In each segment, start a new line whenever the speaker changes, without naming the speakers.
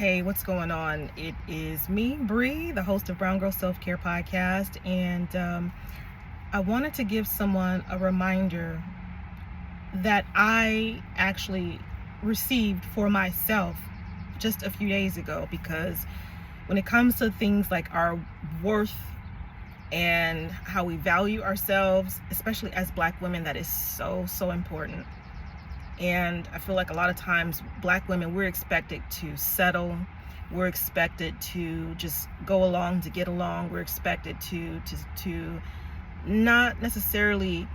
Hey, what's going on? It is me, Bree, the host of Brown Girl Self-Care Podcast, and I wanted to give someone a reminder that I actually received for myself just a few days ago, because when it comes to things like our worth and how we value ourselves, especially as Black women, that is so important. And I feel like a lot of times Black women, we're expected to settle. We're expected to just go along to get along. We're expected to not necessarily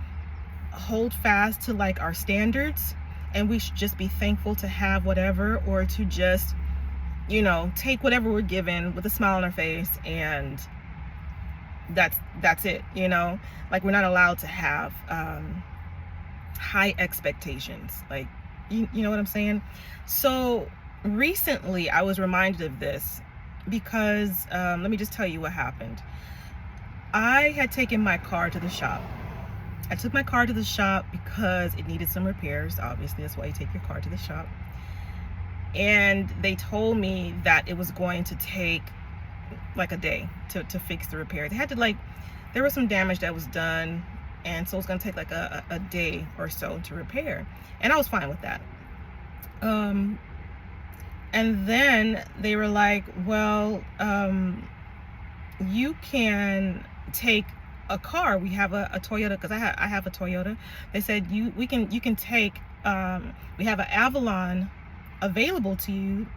hold fast to like our standards. And we should just be thankful to have whatever, or to just, take whatever we're given with a smile on our face, and that's it. Like, we're not allowed to have high expectations, like, you know what I'm saying? So recently I was reminded of this because let me just tell you what happened. I had taken my car to the shop. I took my car to the shop because it needed some repairs. Obviously, that's why you take your car to the shop. And they told me that it was going to take like a day to fix the repair. They had to, there was some damage that was done, and so it's going to take like a day or so to repair. And I was fine with that. And then they were like, well, you can take a car. We have a Toyota, because I have a Toyota. They said you can take, we have an Avalon available to you.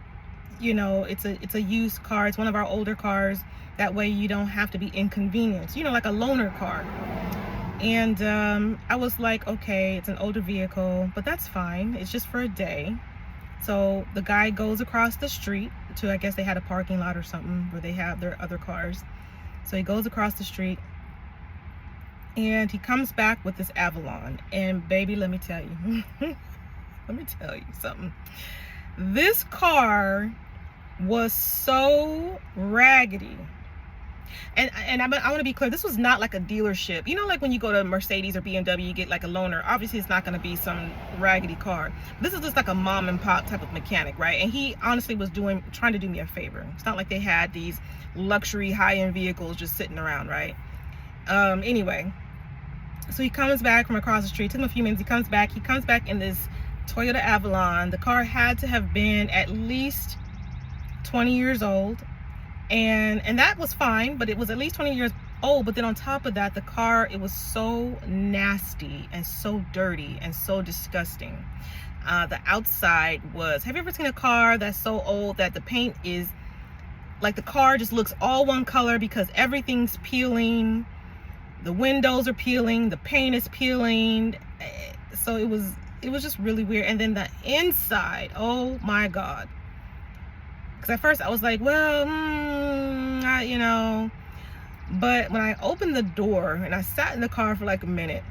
It's a used car. It's one of our older cars. That way you don't have to be inconvenienced, like a loaner car. And I was like, okay, it's an older vehicle, but that's fine. It's just for a day. So the guy goes across the street to, I guess they had a parking lot or something where they have their other cars. So he goes across the street and he comes back with this Avalon. And baby, let me tell you, let me tell you something. This car was so raggedy. And I want to be clear, this was not like a dealership. Like when you go to Mercedes or BMW, you get like a loaner. Obviously, it's not going to be some raggedy car. This is just like a mom and pop type of mechanic, right? And he honestly was trying to do me a favor. It's not like they had these luxury high-end vehicles just sitting around, right? Anyway, so he comes back from across the street. It took him a few minutes. He comes back in this Toyota Avalon. The car had to have been at least 20 years old. And that was fine, but it was at least 20 years old. But then on top of that, the car, it was so nasty and so dirty and so disgusting. The outside was, have you ever seen a car that's so old that the paint is, like, the car just looks all one color because everything's peeling, the windows are peeling, the paint is peeling. So it was just really weird. And then the inside, oh my God. Because at first I was like, well, but when I opened the door and I sat in the car for like a minute,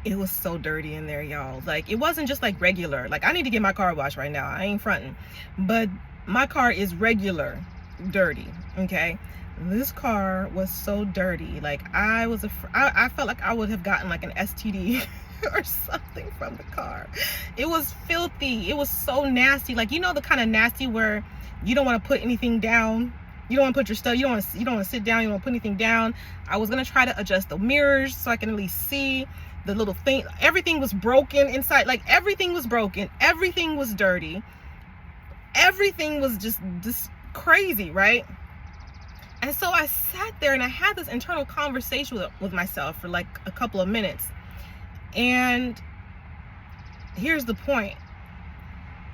it was so dirty in there, y'all. Like, it wasn't just like regular. Like, I need to get my car washed right now. I ain't fronting. But my car is regular dirty, okay? This car was so dirty. Like, I felt like I would have gotten like an STD or something from the car. It was filthy. It was so nasty. Like, the kind of nasty where you don't want to put anything down. You don't want to put your stuff. You don't want to sit down. You don't want to put anything down. I was gonna try to adjust the mirrors so I can at least see the little thing. Everything was broken inside. Like, everything was broken. Everything was dirty. Everything was just crazy, right? And so I sat there and I had this internal conversation with myself for like a couple of minutes. And here's the point.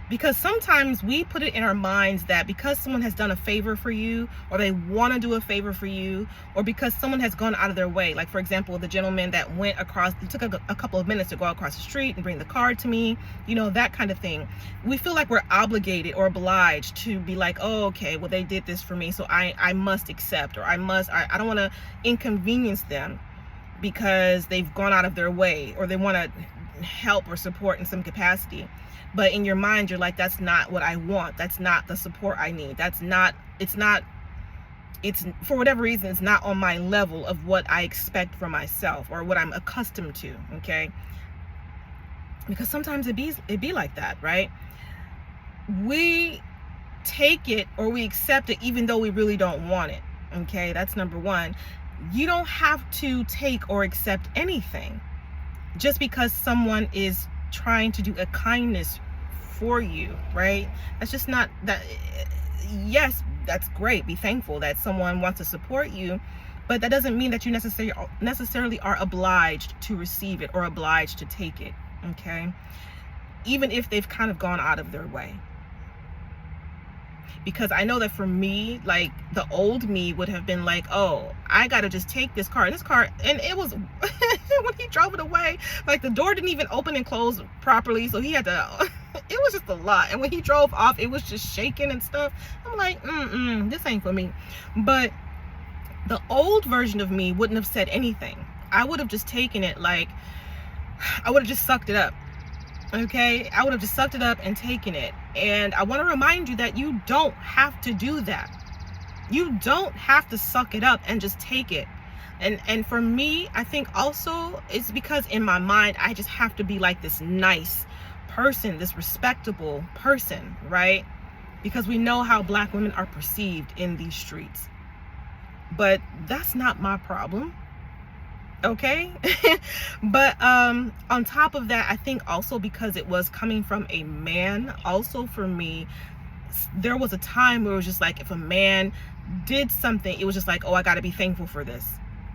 Because sometimes we put it in our minds that because someone has done a favor for you, or they want to do a favor for you, or because someone has gone out of their way, like, for example, the gentleman that went across, it took a couple of minutes to go across the street and bring the car to me, that kind of thing. We feel like we're obligated or obliged to be like, oh, okay, well, they did this for me, so I must accept, or I don't want to inconvenience them because they've gone out of their way, or they want to help or support in some capacity. But in your mind, you're like, that's not what I want. That's not the support I need. It's for whatever reason, it's not on my level of what I expect from myself or what I'm accustomed to, okay? Because sometimes it be like that, right? we take it or we accept it even though we really don't want it. Okay, that's number one. You don't have to take or accept anything just because someone is trying to do a kindness for you, right? That's just not that. Yes, that's great. Be thankful that someone wants to support you, but that doesn't mean that you necessarily are obliged to receive it or obliged to take it. Okay, even if they've kind of gone out of their way. Because I know that for me, like the old me would have been like, oh, I gotta just take this car. And it was when he drove it away, like the door didn't even open and close properly, so he had to it was just a lot. And when he drove off, it was just shaking and stuff. I'm like, this ain't for me. But the old version of me wouldn't have said anything. I would have just taken it, like I would have just sucked it up. Okay, I would have just sucked it up and taken it. And I want to remind you that you don't have to do that. You don't have to suck it up and just take it. And for me, I think also it's because in my mind, I just have to be like this nice person, this respectable person, right? Because we know how Black women are perceived in these streets. But that's not my problem. Okay. But on top of that, I think also because it was coming from a man, also for me, there was a time where it was just like, if a man did something, it was just like, oh, I got to be thankful for this.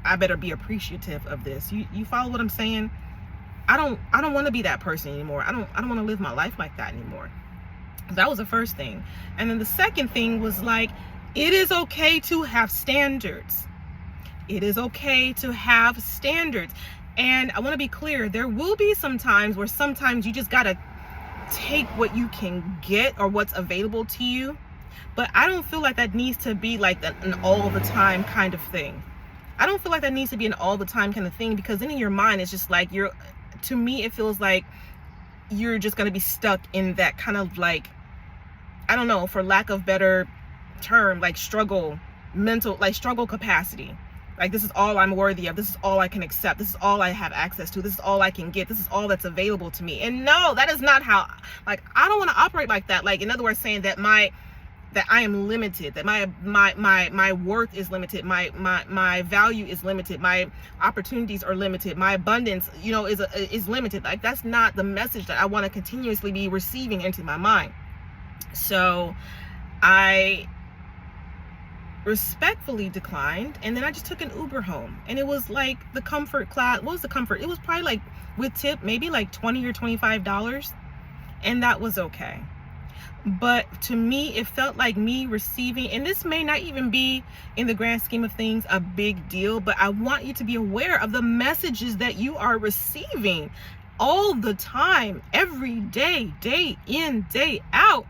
I better be appreciative of this. You follow what I'm saying? I don't want to be that person anymore. I don't want to live my life like that anymore. That was the first thing. And then the second thing was like, it is okay to have standards. It is okay to have standards. And I want to be clear, there will be some times where sometimes you just got to take what you can get or what's available to you. But I don't feel like that needs to be like an all the time kind of thing. I don't feel like that needs to be an all the time kind of thing, because then in your mind, it's just like to me, it feels like you're just going to be stuck in that kind of like, I don't know, for lack of better term, like struggle capacity. Like, this is all I'm worthy of. This is all I can accept. This is all I have access to. This is all I can get. This is all that's available to me. And no, that is not how, like, I don't want to operate like that. Like, in other words, saying that that I am limited, that my worth is limited, my value is limited, my opportunities are limited, my abundance, is limited. Like, that's not the message that I want to continuously be receiving into my mind. So I respectfully declined, and then I just took an Uber home, and it was like the comfort class. What was the comfort? It was probably like, with tip, maybe like $20 or $25, and that was okay. But to me, it felt like me receiving, and this may not even be in the grand scheme of things a big deal, but I want you to be aware of the messages that you are receiving all the time, every day, day in, day out.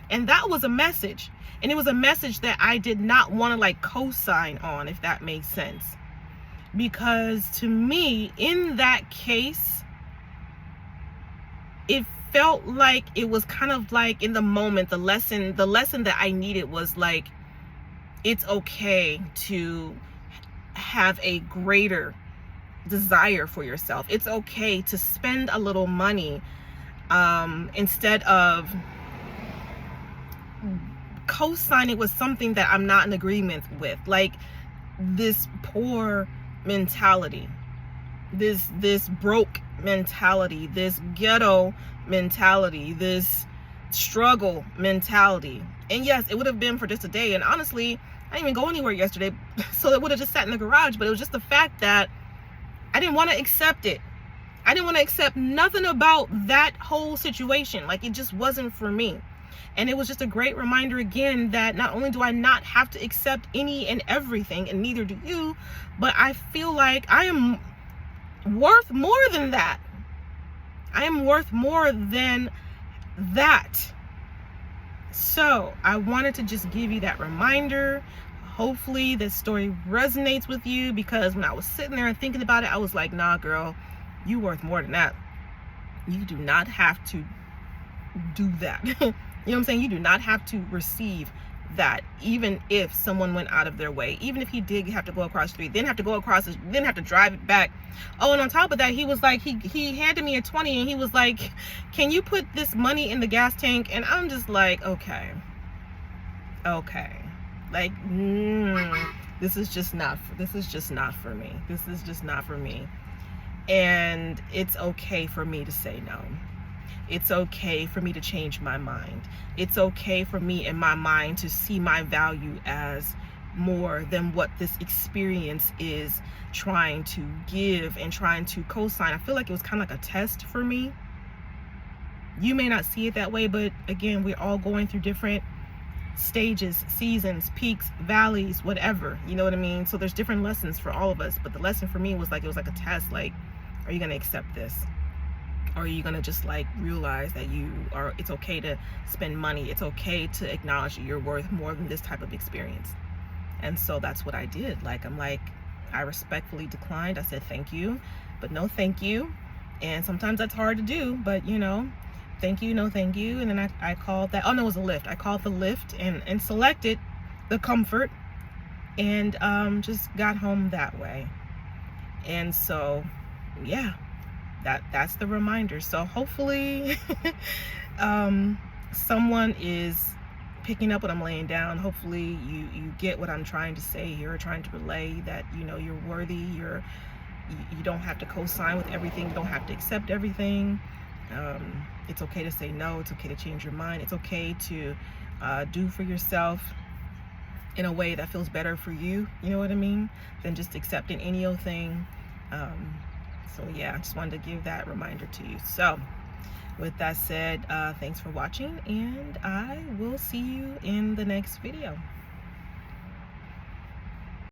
And that was a message. And it was a message that I did not want to like co-sign on, if that makes sense. Because to me, in that case, it felt like it was kind of like, in the moment, the lesson that I needed was like, it's okay to have a greater desire for yourself. It's okay to spend a little money instead of co-signing with something that I'm not in agreement with, like this poor mentality, this broke mentality, this ghetto mentality, this struggle mentality. And yes, it would have been for just a day, and honestly, I didn't even go anywhere yesterday, so it would have just sat in the garage. But it was just the fact that I didn't want to accept it. I didn't want to accept nothing about that whole situation. Like, it just wasn't for me. And it was just a great reminder again that not only do I not have to accept any and everything, and neither do you, but I feel like I am worth more than that. I am worth more than that. So I wanted to just give you that reminder. Hopefully this story resonates with you, because when I was sitting there and thinking about it, I was like, nah, girl, you worth more than that. You do not have to do that. You know what I'm saying? You do not have to receive that even if someone went out of their way, even if he did have to go across the street, then have to go across, then have to drive it back. Oh, and on top of that, he was like, he handed me a 20 and he was like, can you put this money in the gas tank? And I'm just like, okay, like, this is just not for me. This is just not for me. And it's okay for me to say no. It's okay for me to change my mind. It's okay for me in my mind to see my value as more than what this experience is trying to give and trying to co-sign. I feel like it was kind of like a test for me. You may not see it that way, but again, we're all going through different stages, seasons, peaks, valleys, whatever, you know what I mean? So there's different lessons for all of us, but the lesson for me was like, it was like a test. Like, are you going to accept this? Or are you going to just like realize that it's okay to spend money? It's okay to acknowledge that you're worth more than this type of experience. And so that's what I did. Like, I respectfully declined. I said, thank you, but no thank you. And sometimes that's hard to do, but you know, thank you, no thank you. And then I called that, oh no, it was a Lyft. I called the Lyft and selected the Comfort and just got home that way. And so, yeah. That's the reminder. So hopefully someone is picking up what I'm laying down. Hopefully you get what I'm trying to say here, trying to relay that, you know, you're worthy, you don't have to co-sign with everything, you don't have to accept everything. It's okay to say no, it's okay to change your mind, it's okay to do for yourself in a way that feels better for you, you know what I mean, than just accepting any old thing. So yeah, I just wanted to give that reminder to you. So with that said, thanks for watching, and I will see you in the next video.